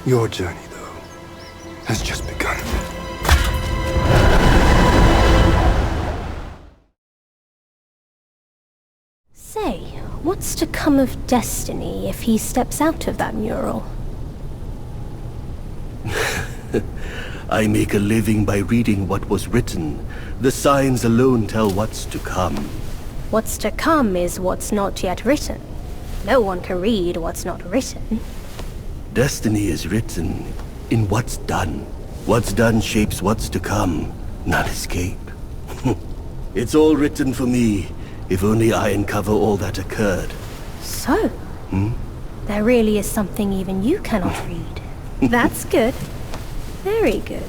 Your journey, though, has just begun. Say, what's to come of Destiny if he steps out of that mural? I make a living by reading what was written. The signs alone tell what's to come. What's to come is what's not yet written. No one can read what's not written. Destiny is written in what's done. What's done shapes what's to come, not escape. It's all written for me, if only I uncover all that occurred. So? There really is something even you cannot read. That's good. Very good.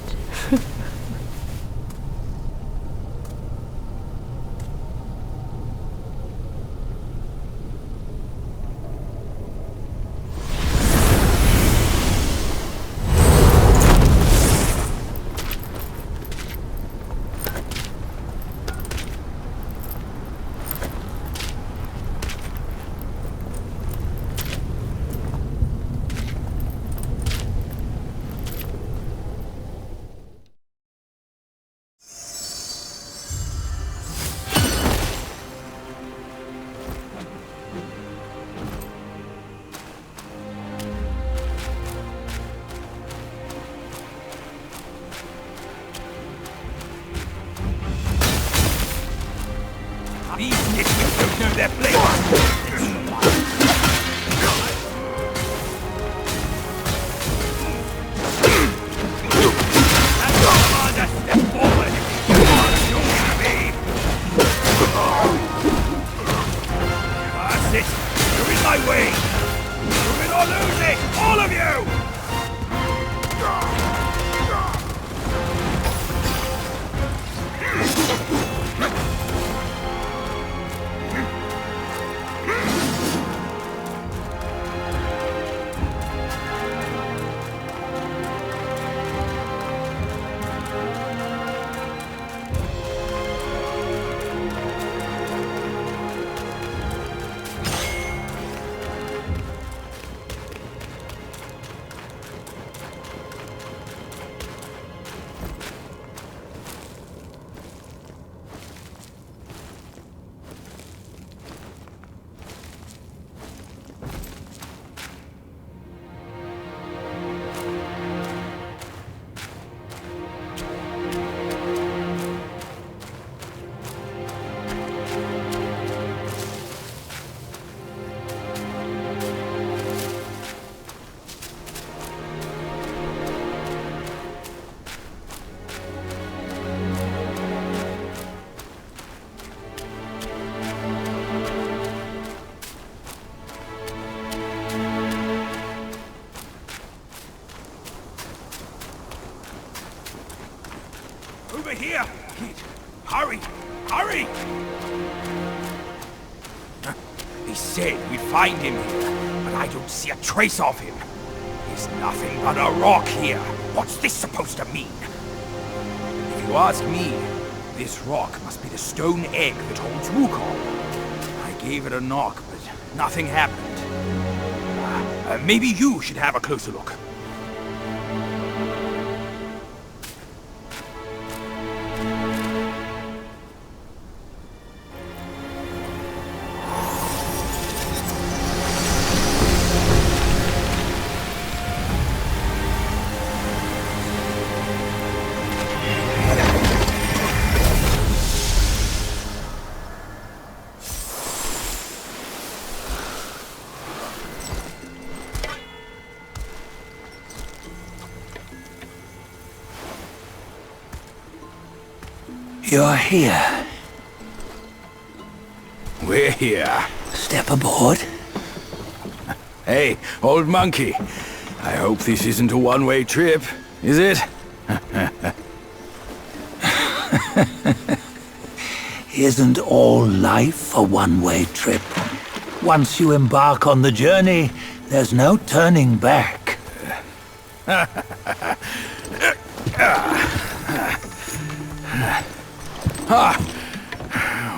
These nitwits don't know their place. Over here! Kid, hurry! Hurry! He said we'd find him here, but I don't see a trace of him. There's nothing but a rock here. What's this supposed to mean? If you ask me, this rock must be the stone egg that holds Wukong. I gave it a knock, but nothing happened. Maybe you should have a closer look. You're here. We're here. Step aboard. Hey, old monkey. I hope this isn't a one-way trip, is it? Isn't all life a one-way trip? Once you embark on the journey, there's no turning back.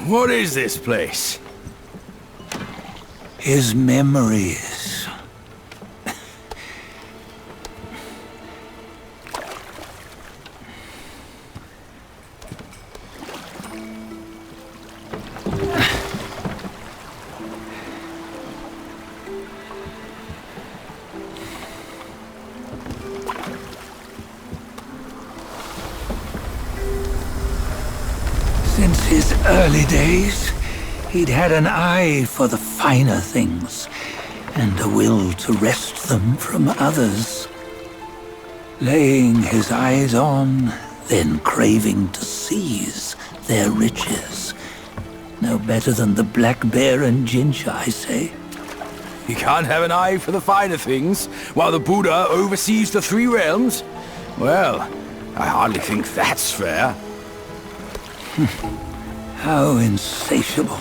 What is this place? His memories. Since his early days, he'd had an eye for the finer things, and a will to wrest them from others. Laying his eyes on, then craving to seize their riches. No better than the black bear and ginger, I say. You can't have an eye for the finer things, while the Buddha oversees the three realms? Well, I hardly think that's fair. How insatiable.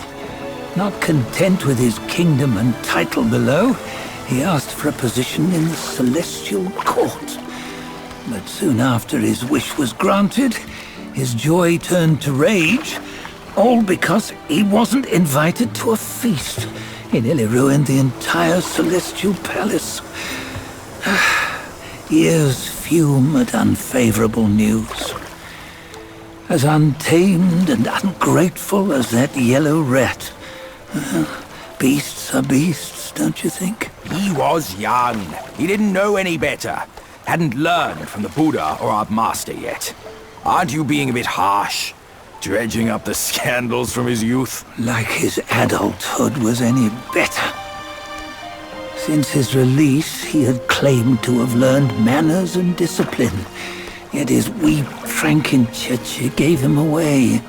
Not content with his kingdom and title below, he asked for a position in the celestial court. But soon after his wish was granted, his joy turned to rage, all because he wasn't invited to a feast. He nearly ruined the entire celestial palace. Ears fume at unfavorable news. As untamed and ungrateful as that yellow rat. Beasts are beasts, don't you think? He was young. He didn't know any better. Hadn't learned from the Buddha or our master yet. Aren't you being a bit harsh? Dredging up the scandals from his youth? Like his adulthood was any better. Since his release, he had claimed to have learned manners and discipline. Yet his weak Frankenchurch gave him away.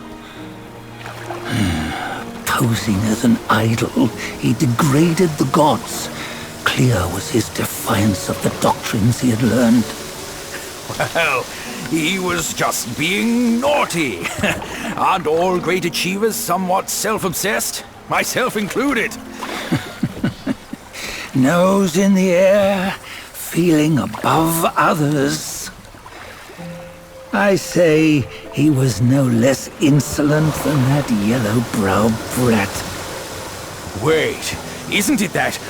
Posing as an idol, he degraded the gods. Clear was his defiance of the doctrines he had learned. Well, he was just being naughty. Aren't all great achievers somewhat self-obsessed? Myself included. Nose in the air, feeling above others. I say he was no less insolent than that yellow-browed brat. Wait, isn't it that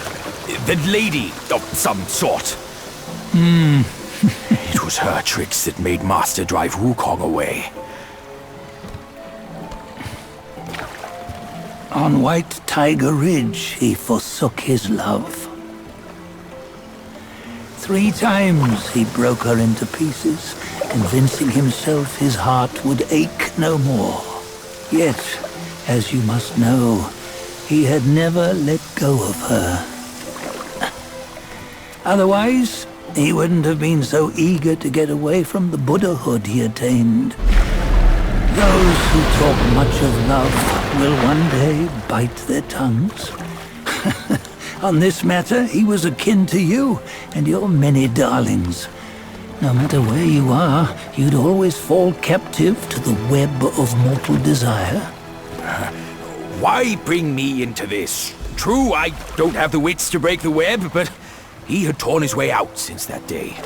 lady of some sort? It was her tricks that made Master drive Wukong away. On White Tiger Ridge, he forsook his love. 3 times he broke her into pieces, convincing himself his heart would ache no more. Yet, as you must know, he had never let go of her. Otherwise, he wouldn't have been so eager to get away from the Buddhahood he attained. Those who talk much of love will one day bite their tongues. On this matter, he was akin to you and your many darlings. No matter where you are, you'd always fall captive to the web of mortal desire. Why bring me into this? True, I don't have the wits to break the web, but he had torn his way out since that day.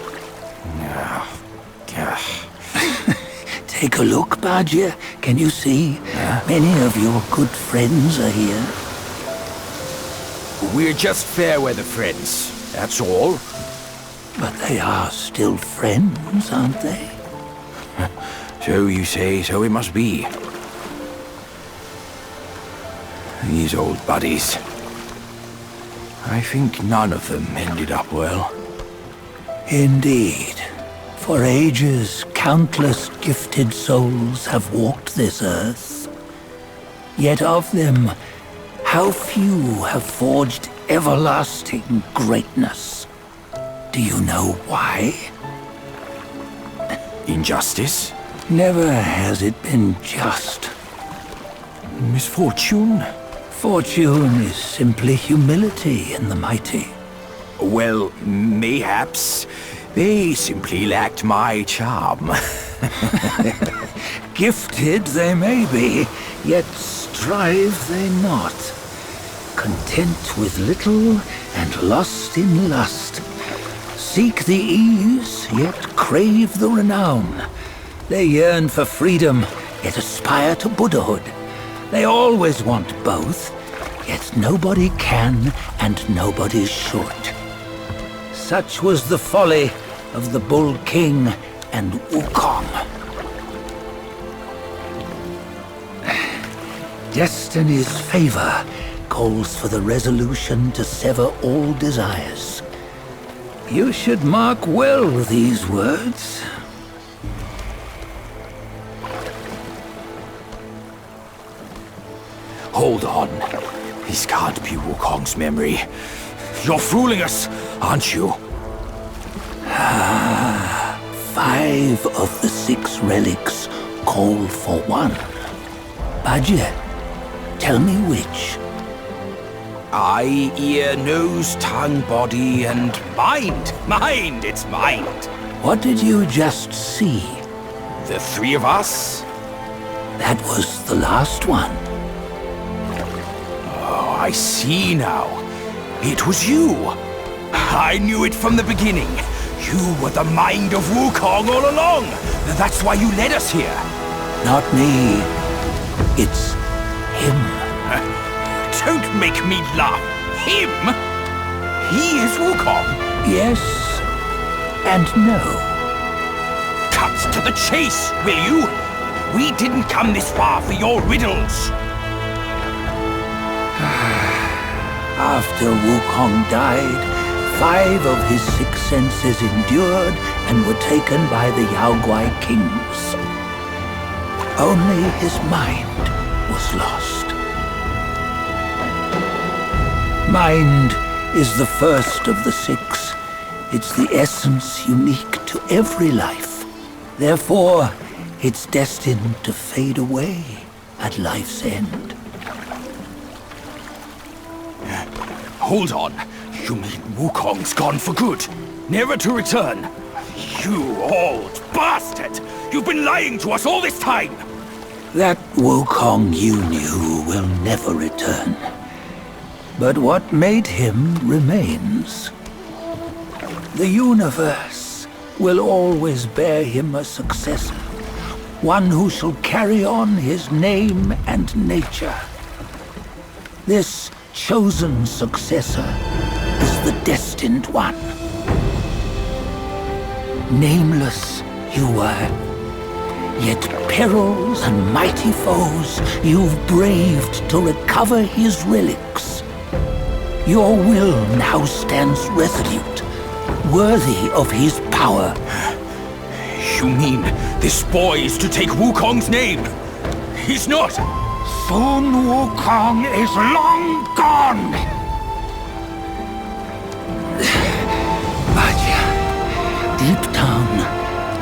Take a look, Bajia. Can you see? Many of your good friends are here. We're just fair weather friends, that's all. But they are still friends, aren't they? So you say, so it must be. These old buddies. I think none of them ended up well. Indeed. For ages, countless gifted souls have walked this earth. Yet of them, how few have forged everlasting greatness? Do you know why? Injustice? Never has it been just. Misfortune? Fortune is simply humility in the mighty. Well, mayhaps they simply lacked my charm. Gifted they may be, yet strive they not. Content with little and lost in lust. Seek the ease, yet crave the renown. They yearn for freedom, yet aspire to Buddhahood. They always want both, yet nobody can and nobody should. Such was the folly of the Bull King and Wukong. Destiny's favor calls for the resolution to sever all desires. You should mark well these words. Hold on. This can't be Wukong's memory. You're fooling us, aren't you? 5 of the 6 relics call for one. Bajie, tell me which. Eye, ear, nose, tongue, body, and mind. Mind, it's mind. What did you just see? The 3 of us? That was the last one. Oh, I see now. It was you. I knew it from the beginning. You were the mind of Wukong all along. That's why you led us here. Not me. It's him. Don't make me laugh. Him? He is Wukong. Yes and no. Cut to the chase, will you? We didn't come this far for your riddles. After Wukong died, 5 of his 6 senses endured and were taken by the Yaoguai kings. Only his mind was lost. Mind is the first of the 6. It's the essence unique to every life. Therefore, it's destined to fade away at life's end. Hold on. You mean Wukong's gone for good? Never to return? You old bastard! You've been lying to us all this time! That Wukong you knew will never return. But what made him remains. The universe will always bear him a successor. One who shall carry on his name and nature. This chosen successor is the destined one. Nameless you were, yet perils and mighty foes you've braved to recover his relics. Your will now stands resolute, worthy of his power. You mean this boy is to take Wukong's name? He's not! Sun Wukong is long gone! Bajie, deep down,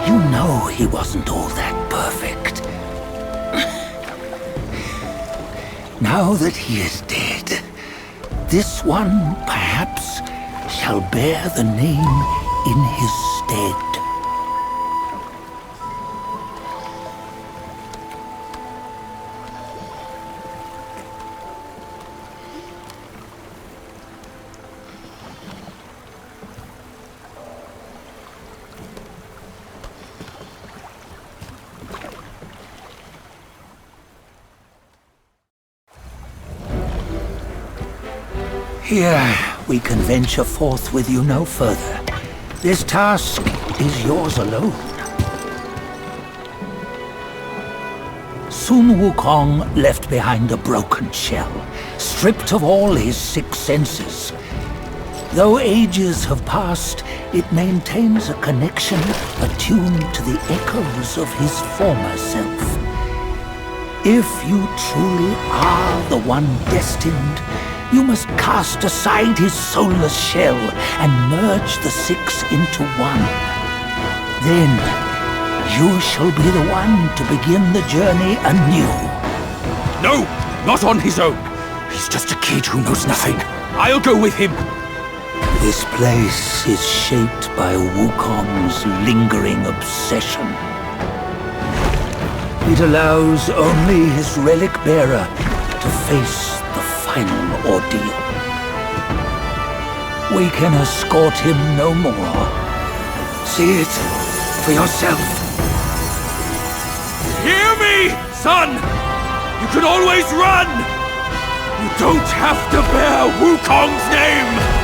you know he wasn't all that perfect. Now that he is dead, this one, perhaps, shall bear the name in his stead. Here, we can venture forth with you no further. This task is yours alone. Sun Wukong left behind a broken shell, stripped of all his 6 senses. Though ages have passed, it maintains a connection attuned to the echoes of his former self. If you truly are the one destined, you must cast aside his soulless shell and merge the 6 into one. Then, you shall be the one to begin the journey anew. No! Not on his own! He's just a kid who knows nothing. I'll go with him! This place is shaped by Wukong's lingering obsession. It allows only his relic bearer to face the final ordeal. We can escort him no more. See it for yourself. Hear me, son! You can always run! You don't have to bear Wukong's name!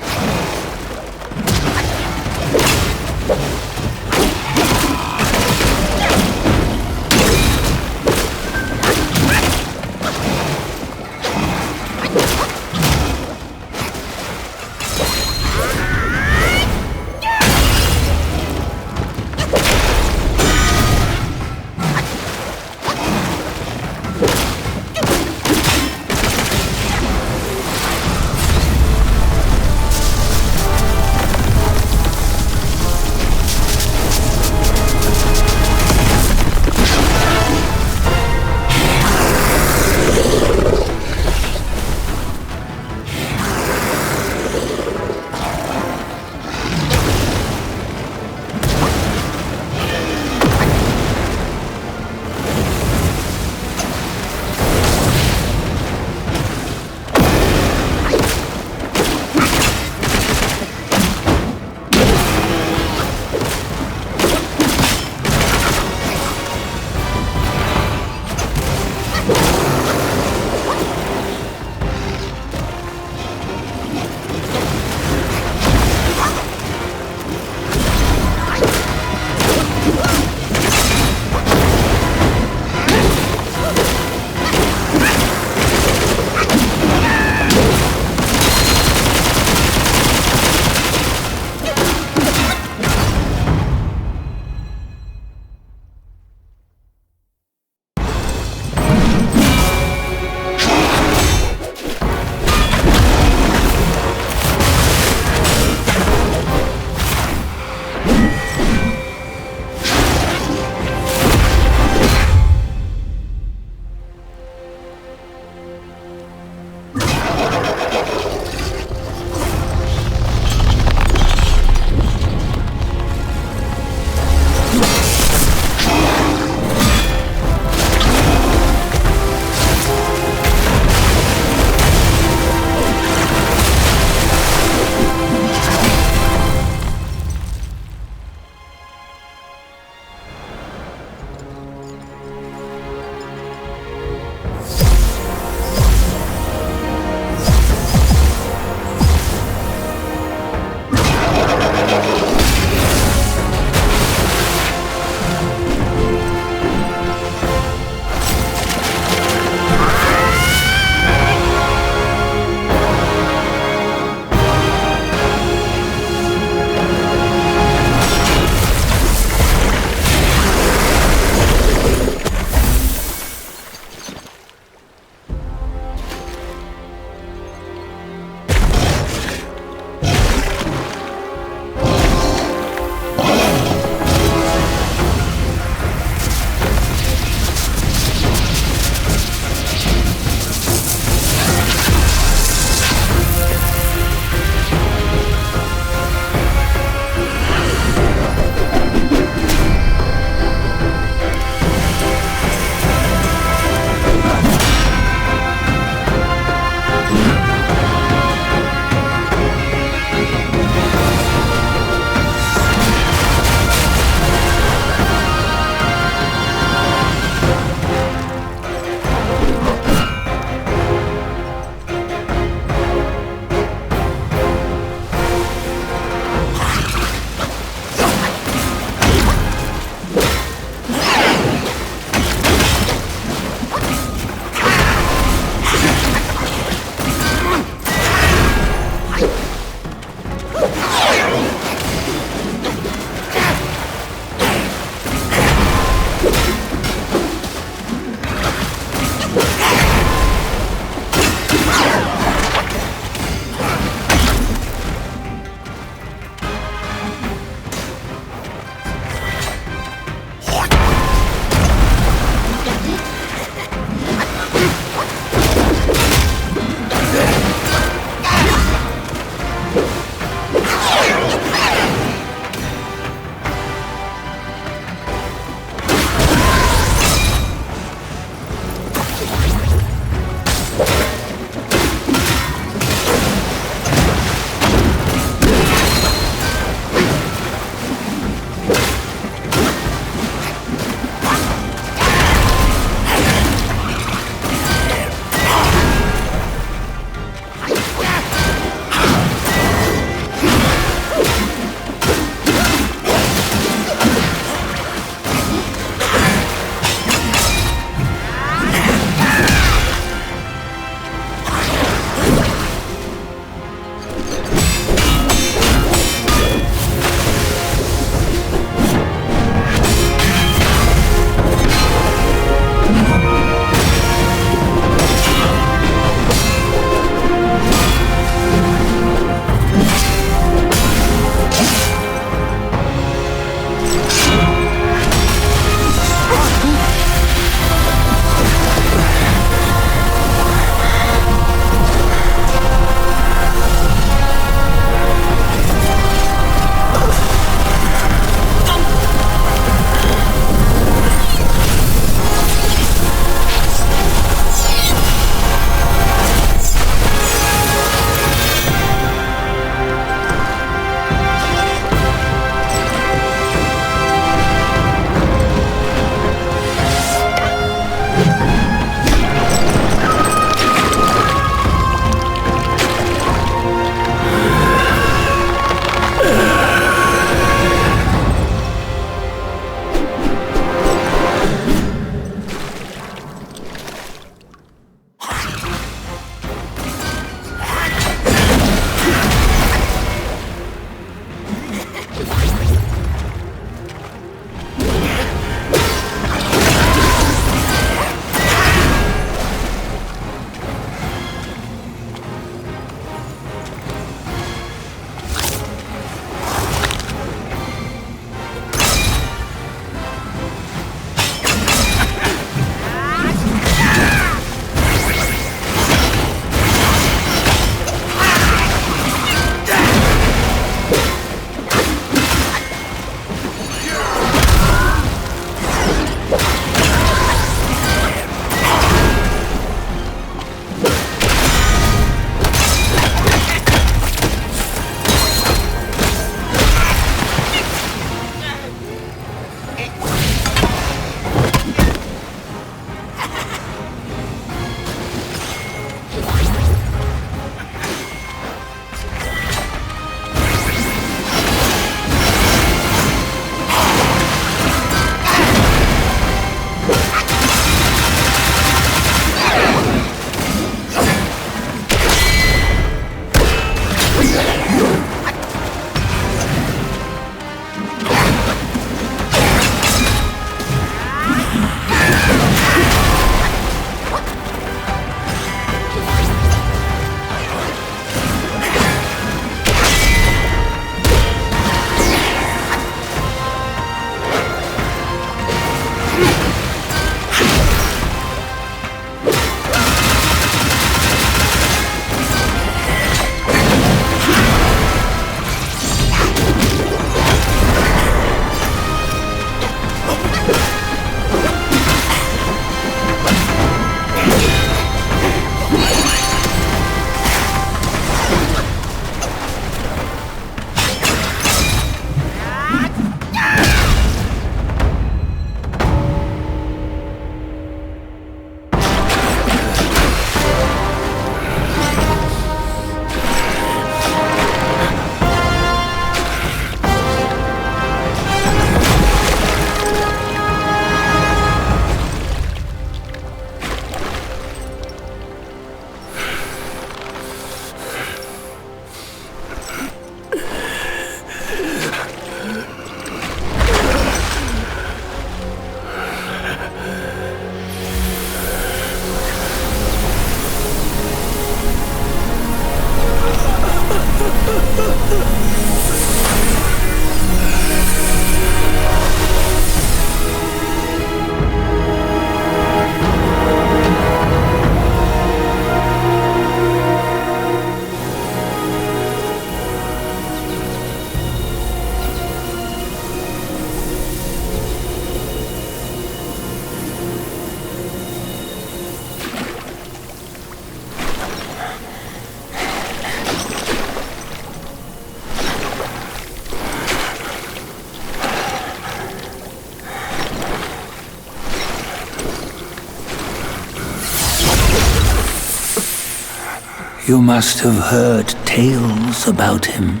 You must have heard tales about him.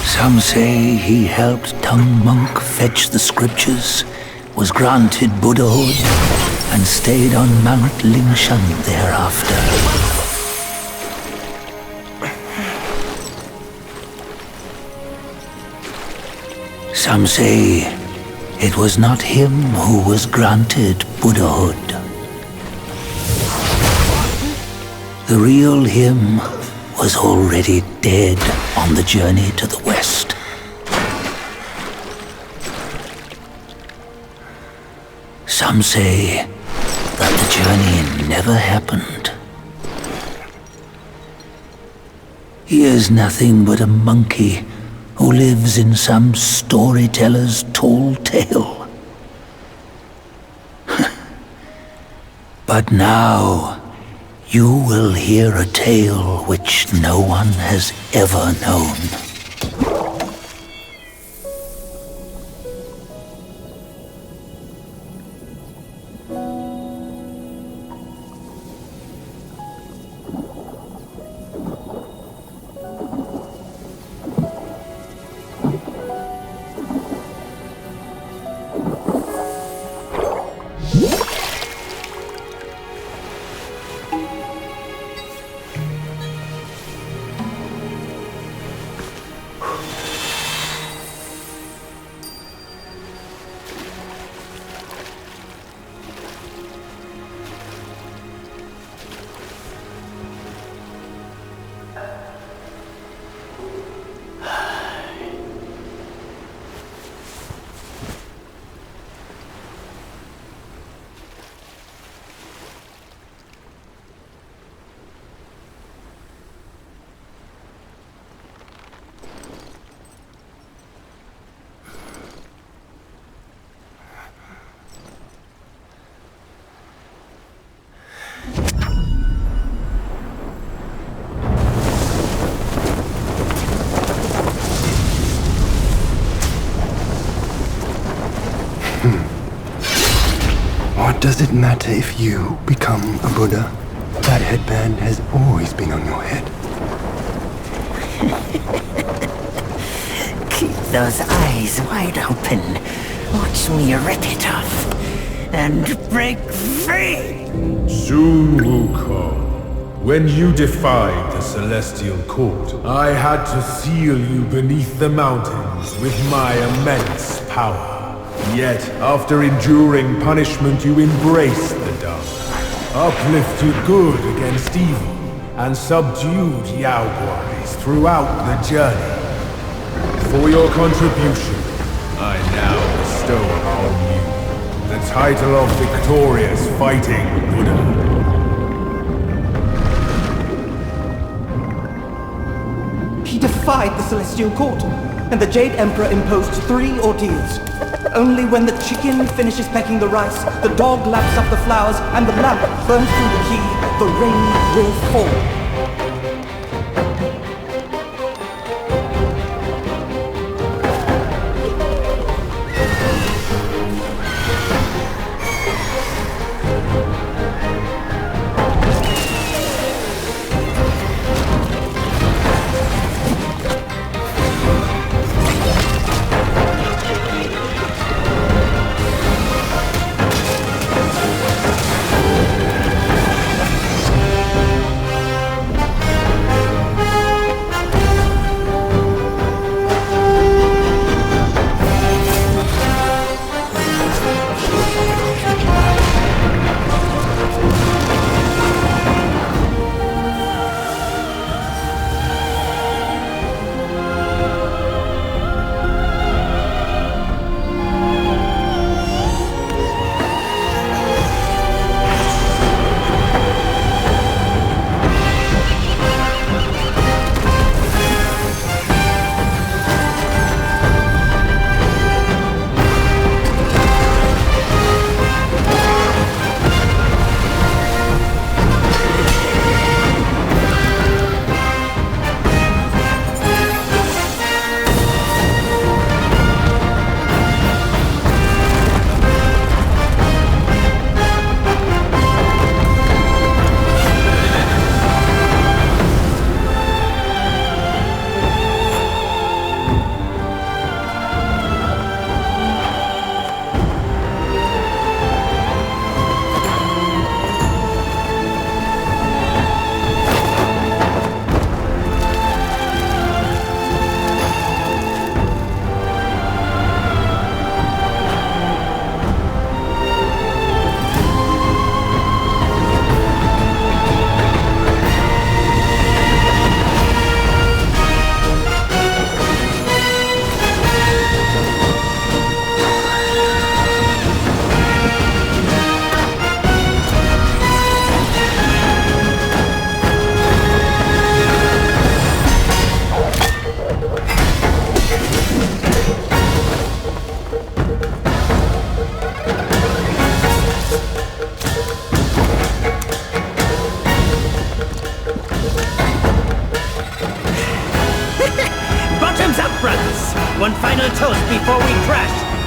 Some say he helped Tung Monk fetch the scriptures, was granted Buddhahood, and stayed on Mount Lingshan thereafter. Some say it was not him who was granted Buddhahood. The real him was already dead on the journey to the west. Some say that the journey never happened. He is nothing but a monkey who lives in some storyteller's tall tale. But now, you will hear a tale which no one has ever known. What does it matter if you become a Buddha? That headband has always been on your head. Keep those eyes wide open. Watch me rip it off and break free. Soon, Wukong, when you defied the Celestial Court, I had to seal you beneath the mountains with my immense power. Yet, after enduring punishment, you embraced the dark, uplifted good against evil, and subdued Yao Guais throughout the journey. For your contribution, I now bestow upon you the title of Victorious Fighting Buddha. He defied the Celestial Court, and the Jade Emperor imposed 3 ordeals. Only when the chicken finishes pecking the rice, the dog laps up the flowers, and the lamp burns through the key, the rain will fall.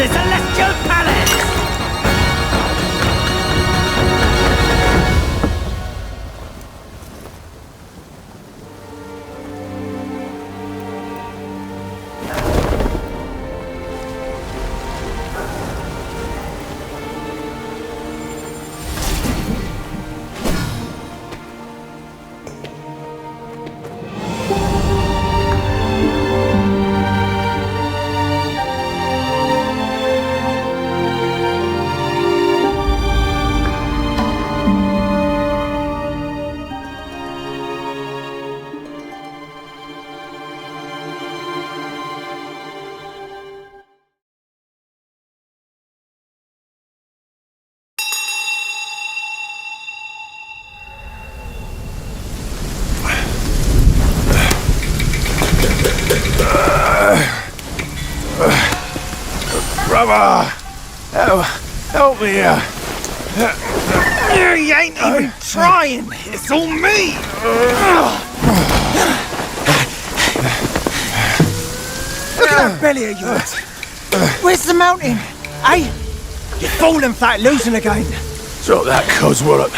the Celestial Palace! Brother! Help me here! You ain't even trying! It's all me! Look at that belly of yours! Where's the mountain? Eh? You're falling flat losing again! Drop that coswallop.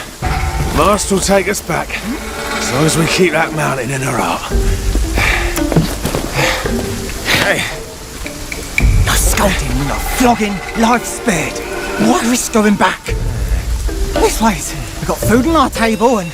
Master will take us back. As long as we keep that mountain in our heart. Hey. No scolding, no flogging, life spared. Why risk going back? This place, we've got food on our table and